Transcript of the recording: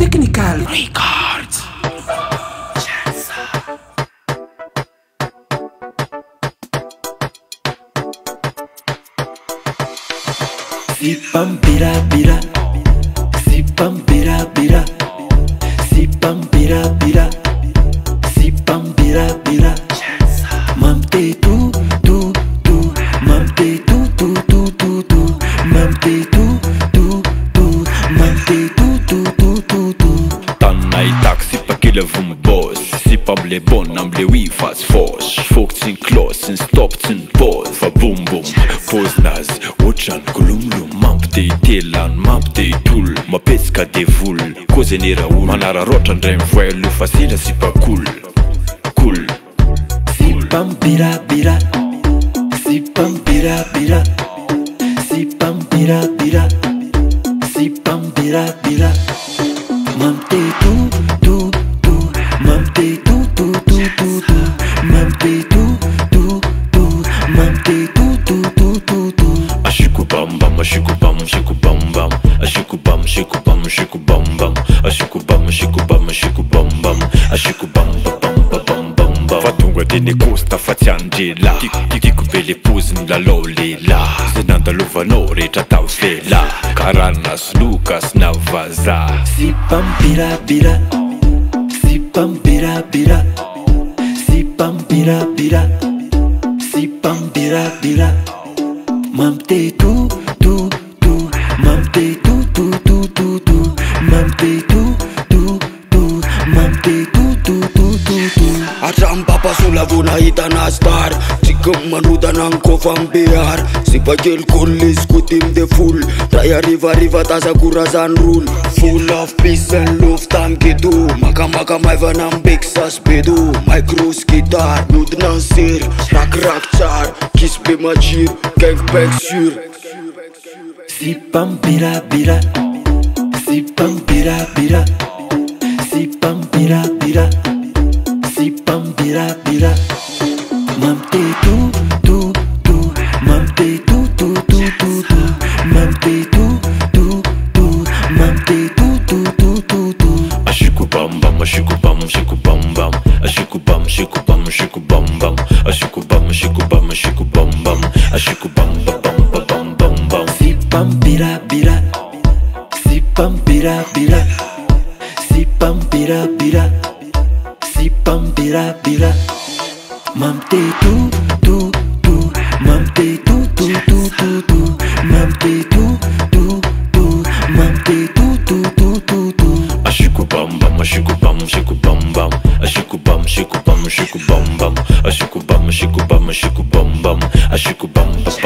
Technical Records. Sipam bira bira, sipam bira bira, sipam bira bira, sipam bira bira. Mamte tu tu tu, mamte tu tu tu tu tu, mamte tu tu tu, mamte tu tu tu tu tu. Tanna i taxi pa kille vum boss. Si pa ble bon, am ble wi fast fos. Folk sin klos, sin stop, sin pause. Fa boom boom, pose naz, ochan kulum lum. Mampte i telan, mampte i tul. Ma pesca de vul, koze nera ul. Manara rotra ndre mvoelu, fasila si pa cool. Cool. Sipam bira bira, sipam bira bira, sipam bira bira, sipam bira bira. Mamte tu tu tu, mamte tu tu tu tu tu, mamte tu tu tu, mamte tu tu tu tu tu. Ashiku bam bam, ashiku bam, ashiku bam bam, ashiku bam, ashiku bam, ashiku bam bam, ashiku bam, ashiku bam, ashiku bam bam, ashiku bam bam bam bam bam bam. Fatunga dene costa faziangela, tiku bele puzin la lolela. Zenanda luvano retra tau fela, Karanas Lucas na vaza. Sipam bira bira, sipam bira bira, sipam bira bira, sipam bira bira. Mamte tu tu tu, mamte tu tu tu tu tu, mamte tu tu tu, mamte tu tu tu tu tu. Atram papasula vuna itana star, chikam manuda ng kofang BR. Si pagel kulis kutim de full, Raya riva tasa kurazan rule. Full of peace and love tam kidu, maka mai vanam big sas bedu. My cruise guitar, nud nasir, rak char, kiss be majir, gang bang sur. Sipam bira bira, sipam bira bira, sipam bira bira, sipam bira bira. Mamte tu tu tu, mamte tu tu tu tu tu, mamte tu tu tu, mamte tu tu tu tu tu. Ashiku bam bam, ashiku bam, ashiku bam bam, ashiku bam, ashiku bam, ashiku bam bam, ashiku bam, ashiku bam, ashiku bam bam, ashiku bam bam bam bam bam bam. Sipam bira bira, sipam bira bira, sipam bira bira, sipam bira bira. Mamte tu tu tu, mamte tu tu tu tu tu, mamte tu tu tu, mamte tu tu tu tu tu. Ashiku bam bam, ashiku bam, ashiku bam bam, ashiku bam, ashiku bam, ashiku bam bam, ashiku bam, ashiku bam, ashiku bam bam, ashiku bam bam.